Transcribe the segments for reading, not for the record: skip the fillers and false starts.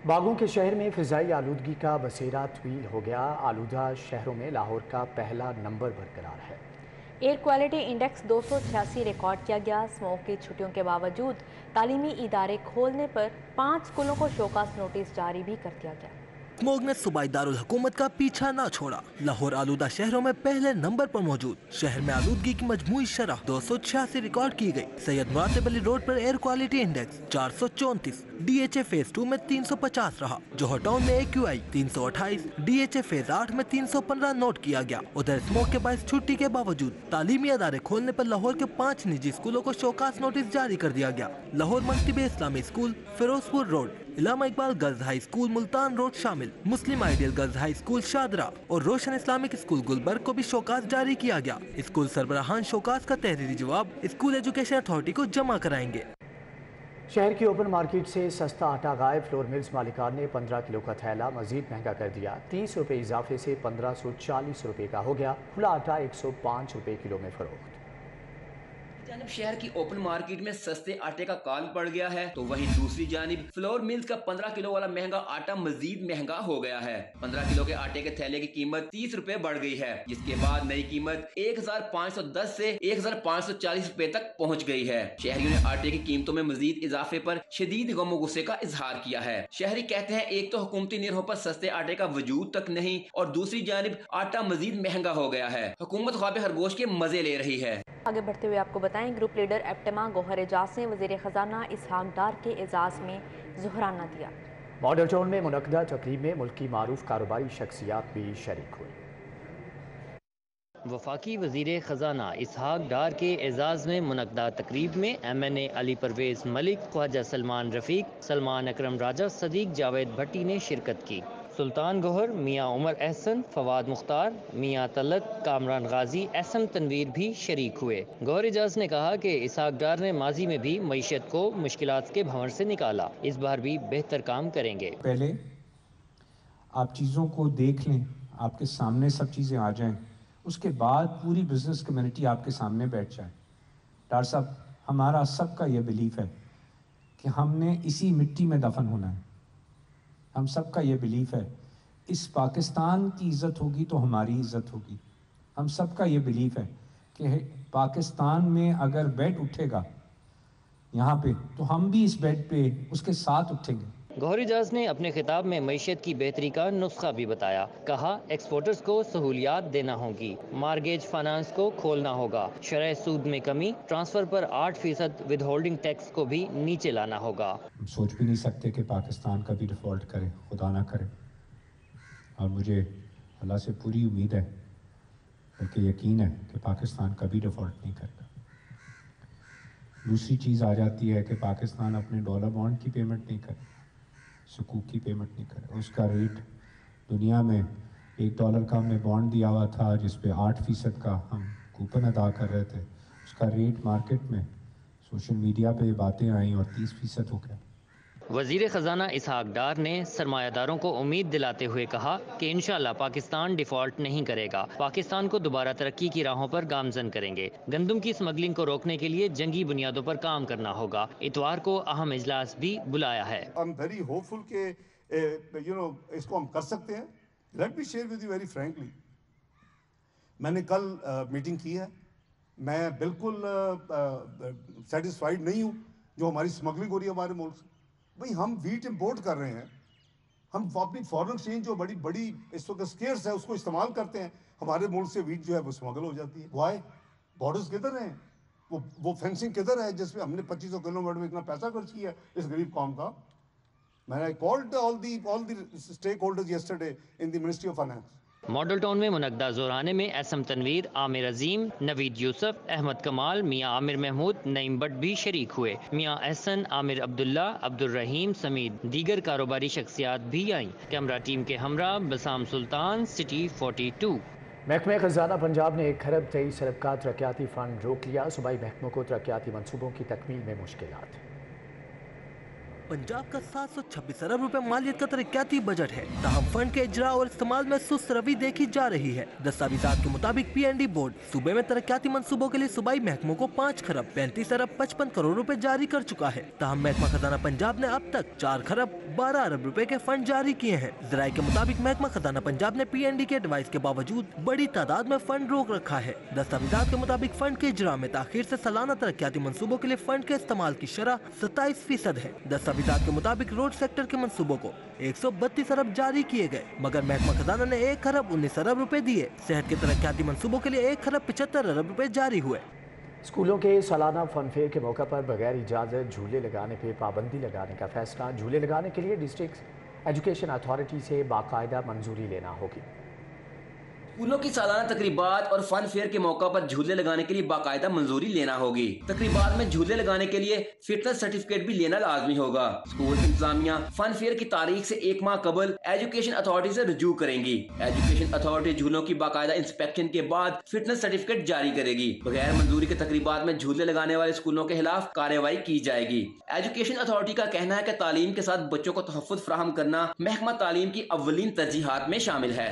باغوں کے شہر میں فضائی آلودگی کا بسیرا طویل ہو گیا۔ آلودہ شہروں میں لاہور کا پہلا نمبر برقرار ہے۔ ایئر کوالٹی انڈیکس 286 ریکارڈ کیا گیا۔ اسموگ کی چھٹیوں کے باوجود تعلیمی ادارے کھولنے پر 5 اسکولوں کو شوکاز نوٹس جاری بھی کر دیا گیا۔ اسموگ نے صوبائی دارالحکومت کا پیچھا نہ چھوڑا۔ لاہور آلودہ شہروں میں پہلے نمبر پر موجود۔ شہر میں آلودگی کی مجموعی شرح 286 ریکارڈ کی گئی۔ سید مراتب علی روڈ پر air quality index 434، DHA phase اے فیز 2 میں 350 رہا۔ جوہر ٹاؤن میں AQI 328، ڈی ایچ اے فیز 8 میں 315 نوٹ کیا گیا۔ ادھر اسموگ کے باعث چھٹی کے باوجود تعلیمی ادارے کھولنے پر لاہور کے 5 نجی اسکولوں کو شوکاز نوٹس جاری کر دیا گیا۔ لاہور مکتب اسلامی اسکول، فیروز پور road, Allama Iqbal girls high school Multan road شامل، Muslim ideal girls high school Shahdara اور روشن اسلامک اسکول گلبرگ کو بھی شوکاز جاری کیا گیا۔ اسکول سربراہان شوکاز کا تحریری جواب اسکول ایجوکیشن اتھارٹی کو جمع کرائیں گے۔ شہر کی اوپن مارکیٹ سے سستا آٹا غائب۔ فلور ملز مالکان نے 15 کلو کا تھیلا مزید مہنگا کر دیا۔ 30 روپے اضافے سے 1540 روپے کا ہو گیا۔ کھلا آٹا 105 روپے کلو میں فروخت۔ جانب شہر کی اوپن مارکیٹ میں سستے آٹے کا کال پڑ گیا ہے تو وہیں دوسری جانب فلور ملز کا 15 کلو والا مہنگا آٹا مزید مہنگا ہو گیا ہے۔ 15 کلو کے آٹے کے تھیلے کی قیمت 30 روپے بڑھ گئی ہے، جس کے بعد نئی قیمت 1510 سے 1540 روپے تک پہنچ گئی ہے۔ شہریوں نے آٹے کی قیمتوں میں مزید اضافے پر شدید غم و غصے کا اظہار کیا ہے۔ شہری کہتے ہیں ایک تو حکومتی نرخوں پر سستے آٹے کا وجود تک نہیں اور دوسری جانب آٹا مزید مہنگا ہو گیا ہے۔ حکومت خواب خرگوش کے مزے لے رہی ہے۔ آگے بڑھتے ہوئے آپ کو بتائیں، گروپ لیڈر ایپٹما گوہر اعجاز نے وزیر خزانہ اسحاق ڈار کے اعزاز میں ظہرانہ دیا۔ ماڈل ٹاؤن میں منعقدہ تقریب میں ملک کی معروف کاروباری شخصیات بھی شریک ہوئی۔ وفاقی وزیر خزانہ اسحاق ڈار کے اعزاز میں منعقدہ تقریب میں MNA علی پرویز ملک، خواجہ سلمان رفیق، سلمان اکرم راجہ، صدیق جاوید بھٹی نے شرکت کی۔ سلطان گوہر، میاں عمر احسن، فواد مختار، میاں طلعت، کامران غازی، احسن تنویر بھی شریک ہوئے۔ گوہر اعجاز نے کہا کہ اسحاق ڈار نے ماضی میں بھی معیشت کو مشکلات کے بھنور سے نکالا، اس بار بھی بہتر کام کریں گے۔ پہلے آپ چیزوں کو دیکھ لیں، آپ کے سامنے سب چیزیں آ جائیں، اس کے بعد پوری بزنس کمیونٹی آپ کے سامنے بیٹھ جائے۔ ڈار صاحب، ہمارا سب کا یہ بلیف ہے کہ ہم نے اسی مٹی میں دفن ہونا ہے۔ ہم سب کا یہ بلیف ہے، اس پاکستان کی عزت ہوگی تو ہماری عزت ہوگی۔ ہم سب کا یہ بلیف ہے کہ پاکستان میں اگر بیڈ اٹھے گا یہاں پہ تو ہم بھی اس بیڈ پہ اس کے ساتھ اٹھیں گے۔ گوہر اعجاز نے اپنے خطاب میں معیشت کی بہتری کا نسخہ بھی بتایا۔ کہا ایکسپورٹرز کو سہولیات دینا ہوگی، مارگیج فائنانس کو کھولنا ہوگا، شرح سود میں کمی، ٹرانسفر پر 8% ود ہولڈنگ ٹیکس کو بھی نیچے لانا ہوگا۔ ہم سوچ بھی نہیں سکتے کہ پاکستان کبھی ڈیفالٹ کرے، خدا نہ کرے، اور مجھے اللہ سے پوری امید ہے بلکہ یقین ہے کہ پاکستان کبھی ڈیفالٹ نہیں کرے گا۔ دوسری چیز آ جاتی ہے کہ پاکستان اپنے ڈالر بانڈ کی پیمنٹ نہیں کرے، سکوک کی پیمنٹ نہیں کرے۔ اس کا ریٹ دنیا میں $1 کا ہم نے بانڈ دیا ہوا تھا جس پہ 8% کا ہم کوپن ادا کر رہے تھے، اس کا ریٹ مارکیٹ میں سوشل میڈیا پہ باتیں آئیں اور 30% ہو گیا۔ وزیر خزانہ اسحاق ڈار نے سرمایہ داروں کو امید دلاتے ہوئے کہا کہ انشاءاللہ پاکستان ڈیفالٹ نہیں کرے گا، پاکستان کو دوبارہ ترقی کی راہوں پر گامزن کریں گے۔ گندم کی اسمگلنگ کو روکنے کے لیے جنگی بنیادوں پر کام کرنا ہوگا۔ اتوار کو اہم اجلاس بھی بلایا ہے۔ I'm very hopeful کہ اس کو ہم کر سکتے ہیں۔ Let me share with you very frankly. میں نے کل میٹنگ کی ہے، میں بالکل سیٹسفائیڈ نہیں ہوں جو ہماری اسمگلنگ ہو رہی ہے ہمارے ملک سے۔ بھئی ہم ویٹ امپورٹ کر رہے ہیں، ہم اپنی فورن ایکسچینج جو بڑی اس وقت اسکیئرس ہے اس کو استعمال کرتے ہیں، ہمارے ملک سے ویٹ جو ہے وہ اسمگل ہو جاتی ہے۔ وائی؟ بارڈرز کدھر ہیں؟ وہ فینسنگ کدھر ہے جس پہ ہم نے 2500 کلومیٹر میں اتنا پیسہ خرچ کیا اس غریب قوم کا؟ میں نے called all the stakeholders yesterday in the Ministry of Finance. Model town میں منعقدہ زورانے میں احسن تنویر، عامر عظیم، نوید یوسف، احمد کمال، میاں عامر محمود، نعیم بٹ بھی شریک ہوئے۔ میاں احسن، عامر عبداللہ، عبدالرحیم سمیت دیگر کاروباری شخصیات بھی آئیں۔ کیمرہ ٹیم کے ہمراہ بسام سلطان، سٹی 42۔ محکمہ خزانہ پنجاب نے 1 ارب 23 ارب کا ترقیاتی فنڈ روک لیا۔ صوبائی محکموں کو ترقیاتی منصوبوں کی تکمیل میں مشکلات۔ पंजाब का 726 अरब रुपए मालियत का तरक्याती बजट है, ताहम फंड के इजरा और इस्तेमाल में सुस्त रवि देखी जा रही है। दस्तावेजात के मुताबिक PND बोर्ड सूबे में तरक्याती मंसूबों के लिए सूबाई महकमों को 5 खरब 35 अरब 55 करोड़ रुपए जारी कर चुका है। ताहम महकमा खजाना पंजाब ने अब तक 4 खरब 12 अरब रुपए के फंड जारी किए हैं। जराये के मुताबिक महकमा खजाना पंजाब ने PND के एडवाइस के बावजूद बड़ी तादाद में फंड रोक रखा है। दस्तावेजात के मुताबिक फंड के इजरा में ताखीर से सालाना तरक्याती मंसूबों के लिए फंड के इस्तेमाल की शरह 27% है। दस्तावेजात के मुताबिक रोड सेक्टर के मंसूबों को 132 अरब जारी किए गए, मगर महकमा खजाना ने 1 खरब 19 अरब रुपए दिए। सेहत के तरक्याती मंसूबों के लिए 1 खरब 75 अरब रुपए जारी हुए। स्कूलों के सालाना फन फेयर के मौके पर बगैर इजाज़त झूले लगाने पर पाबंदी लगाने का फैसला। झूले लगाने के लिए डिस्ट्रिक्ट एजुकेशन अथॉरिटी से बाकायदा मंजूरी लेना होगी। स्कूलों की सालाना तकरीबात और फन फेयर के मौका पर झूले लगाने के लिए बाकायदा मंजूरी लेना होगी। तकरीबात में झूले लगाने के लिए फिटनेस सर्टिफिकेट भी लेना लाजमी होगा। स्कूल इंतजामिया फन फेयर की तारीख से 1 माह कबल एजुकेशन अथॉरिटी से रुजू करेंगी। एजुकेशन अथॉरिटी झूलों की बाकायदा इंस्पेक्शन के बाद फिटनेस सर्टिफिकेट जारी करेगी। बगैर मंजूरी के तकरीबात में झूले लगाने वाले स्कूलों के खिलाफ कार्रवाई की जाएगी। एजुकेशन अथॉरिटी का कहना है कि तालीम के साथ बच्चों को तहफ़्फ़ुज़ फराहम करना महकमा तालीम की अव्वलीन तरजीहात में शामिल है।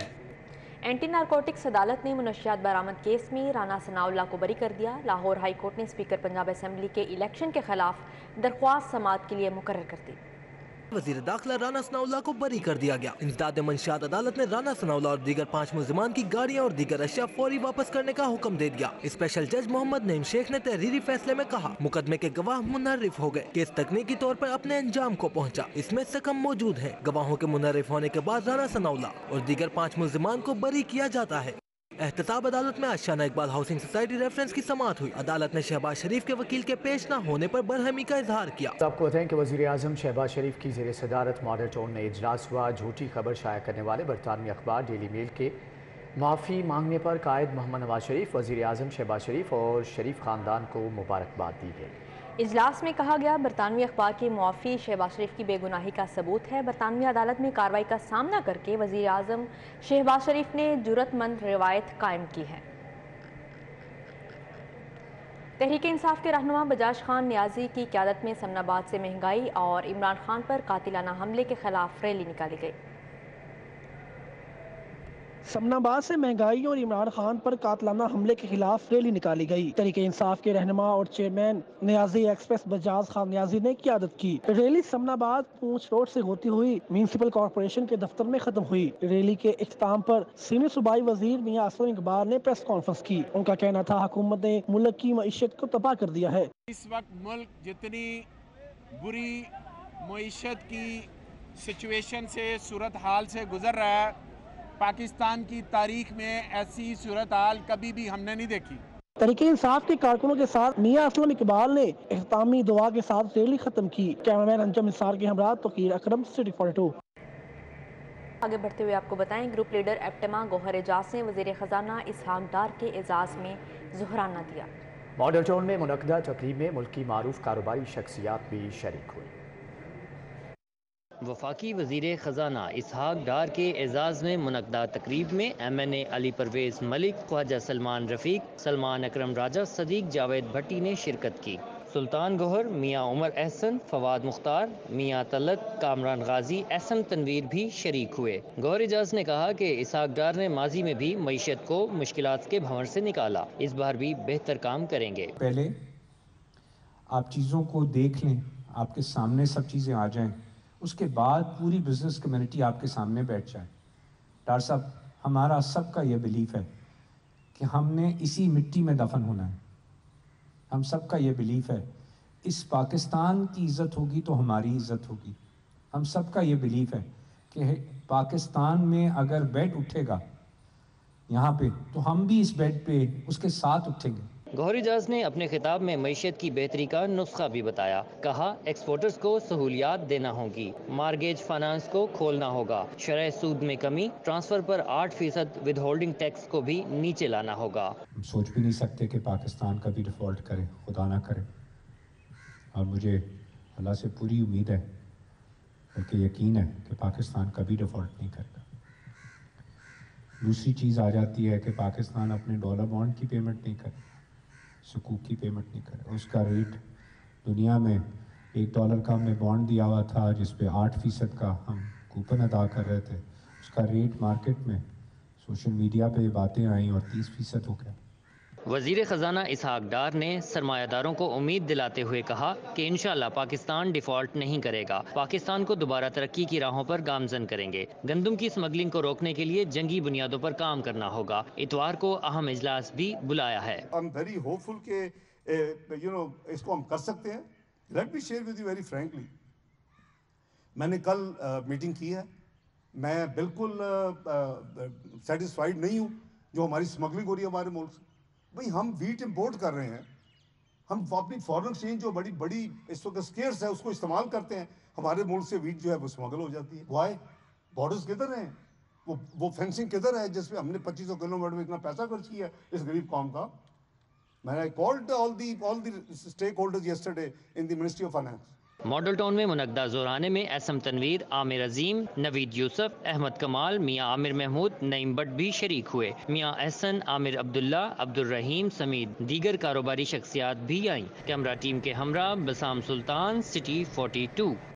एंटी नारकोटिक्स अदालत ने मुनशियात बरामद केस में राना सनाउल्लाह को बरी कर दिया। लाहौर हाई कोर्ट ने स्पीकर पंजाब असेंबली के इलेक्शन के खिलाफ दरख्वास्त समाअत के लिए मुकर्रर कर दी। वजीर दाखिला राना सनाउल्लाह को बरी कर दिया गया। इंसदाद मंशियात अदालत ने राना सनाउल्लाह और दीगर 5 मुल्जिमान की गाड़ियां और दीगर अशिया फौरी वापस करने का हुक्म दे दिया। स्पेशल जज मोहम्मद नईम शेख ने तहरीरी फैसले में कहा, मुकदमे के गवाह मुनर्रिफ हो गए। केस तकनीकी तौर पर अपने अंजाम को पहुंचा। इसमें सकम मौजूद है। गवाहों के मुनर्रिफ होने के बाद राना सनाउल्लाह और दीगर 5 मुल्जिमान को बरी किया जाता है। एहतसाब अदालत में आज शाना इकबाल हाउसिंग सोसाइटी रेफरेंस की समाअत हुई। अदालत ने शहबाज शरीफ के वकील के पेश न होने पर बरहमी का इजहार किया। आपको बताएं कि वज़ीर आज़म शहबाज शरीफ की ज़ेर सदारत मॉडल टाउन में इजलास हुआ। झूठी खबर शाया करने वाले बरतानवी अखबार डेली मेल के माफ़ी मांगने पर कायद मोहम्मद नवाज शरीफ, वज़ीर आज़म शहबाज शरीफ और शरीफ ख़ानदान को मुबारकबाद दी गई। इजलास में कहा गया, बरतानवी अखबार की मुआफ़ी शहबाज शरीफ की बेगुनाही का सबूत है। बरतानवी अदालत में कार्रवाई का सामना करके वज़ीर आज़म शहबाज शरीफ ने जुर्रतमंद रिवायत कायम की है। तहरीक इंसाफ के रहनुमा बजाज खान नियाजी की क़यादत में समनाबाद से महंगाई और इमरान खान पर कातिलाना हमले के खिलाफ रैली निकाली गई। समनाबाद से महंगाई और इमरान खान पर कातलाना हमले के खिलाफ रैली निकाली गई। तहरीक इंसाफ के रहनुमा और चेयरमैन नियाजी एक्सप्रेस बजाज खान नियाजी ने क़यादत की। रैली समनाबाद पूंछ रोड से होती हुई म्यूनिसिपल कॉर्पोरेशन के दफ्तर में खत्म हुई। रैली के इख्तिताम पर सीनियर सूबाई वजीर मियां असलम इकबाल ने प्रेस कॉन्फ्रेंस की। उनका कहना था, हुकूमत ने मुल्क की मईशत को तबाह कर दिया है। इस वक्त मुल्क जितनी बुरी मईशत की सिचुएशन से सूरत हाल से गुजर रहा है, पाकिस्तान की तारीख में ऐसी सूरत हाल कभी भी हमने नहीं देखी। तहरीक इंसाफ के कारकुनों के साथ मियां असलम इकबाल ने इख्तितामी दुआ के साथ रैली खत्म की। कैमरामैन अंजम निसार के हमरा तोकीर अकरम, सिटी 42। आगे बढ़ते हुए आपको बताएं, ग्रुप लीडर एप्टेमा गौहर एजाज ने वजीर खजाना इसहाक डार के एजाज में ज़ुहराना दिया। मॉडल टाउन में मुनक्कदा तकरीब में मुल्क की मारूफ कारोबारी शख्सियात भी शरीक हुई। वफाकी वजीर खजाना इसहाक डार के एजाज़ में मुनक्कदा तकरीब में MNA अली परवेज़ मलिक, ख्वाजा सलमान रफ़ीक, सलमान अकरम राजा, सदीक जावेद भट्टी ने शिरकत की। सुल्तान गौहर, मियाँ उमर एहसन, फवाद मुख्तार, मियाँ तलत, कामरान गाजी, एहसन तनवीर भी शरीक हुए। गौहर एजाज ने कहा कि इसहाक डार ने माजी में भी मईशत को मुश्किलात के भंवर से निकाला, इस बार भी बेहतर काम करेंगे। पहले आप चीज़ों को देख लें, आपके सामने सब चीज़ें आ जाएं, उसके बाद पूरी बिजनेस कम्युनिटी आपके सामने बैठ जाए। डॉक्टर साहब, हमारा सबका ये बिलीफ है कि हमने इसी मिट्टी में दफन होना है। हम सबका ये बिलीफ है, इस पाकिस्तान की इज़्ज़त होगी तो हमारी इज़्ज़त होगी। हम सबका ये बिलीफ है कि पाकिस्तान में अगर बेड उठेगा यहाँ पे, तो हम भी इस बेड पे उसके साथ उठेंगे। गौहर एजाज ने अपने खिताब में मईशत की बेहतरी का नुस्खा भी बताया। कहा, एक्सपोर्टर्स को सहूलियात देना होगी, मार्गेज फाइनेंस को खोलना होगा, शरह सूद में कमी, ट्रांसफर पर 8% विद होल्डिंग टैक्स को भी नीचे लाना होगा। हम सोच भी नहीं सकते कि पाकिस्तान कभी डिफ़ॉल्ट करे, खुदा ना करे। और मुझे अल्लाह से पूरी उम्मीद है, बल्कि यकीन है कि पाकिस्तान कभी डिफ़ॉल्ट नहीं करेगा। दूसरी चीज़ आ जाती है कि पाकिस्तान अपने डॉलर बॉन्ड की पेमेंट नहीं करे, सुकूक की पेमेंट नहीं करे, उसका रेट दुनिया में $1 का हमने बॉन्ड दिया हुआ था जिस पे 8% का हम कूपन अदा कर रहे थे, उसका रेट मार्केट में सोशल मीडिया पे बातें आई और 30% हो गया। वज़ीर ख़जाना इसहाक डार ने सरमायादारों को उम्मीद दिलाते हुए कहा कि इंशाअल्लाह पाकिस्तान डिफ़ॉल्ट नहीं करेगा, पाकिस्तान को दोबारा तरक्की की राहों पर गामज़न करेंगे। गंदम की स्मगलिंग को रोकने के लिए जंगी बुनियादों पर काम करना होगा। इतवार को अहम इजलास भी बुलाया है। आई एम वेरी होपफुल के इसको हम कर सकते हैं। Let me share with you very frankly, मैंने कल मीटिंग की है, मैं बिल्कुल सेटिस्फाइड नहीं हूँ जो हमारी स्मगलिंग हो रही है हमारे मुल्क से। भाई हम वीट इंपोर्ट कर रहे हैं, हम अपनी फॉरेन एक्सचेंज जो बड़ी बड़ी इस वक्त स्केर्स है उसको इस्तेमाल करते हैं, हमारे मुल्क से वीट जो है वो स्मगल हो जाती है। वाई? बॉर्डर्स किधर हैं? वो फेंसिंग किधर है जिसपे हमने 2500 किलोमीटर में इतना पैसा खर्च किया इस गरीब कौम का? मैंने called all the stakeholders yesterday in the ministry of finance. Model Town में मुनक्दा जोराने में एसएम तनवीर, आमिर अजीम, नवीद यूसुफ, अहमद कमाल, मियाँ आमिर महमूद, नईम बट भी शरीक हुए। मियाँ एहसन, आमिर अब्दुल्ला, अब्दुल रहीम समेत दीगर कारोबारी शख्सियात भी आईं। कैमरा टीम के हमरा बसाम सुल्तान, सिटी 42।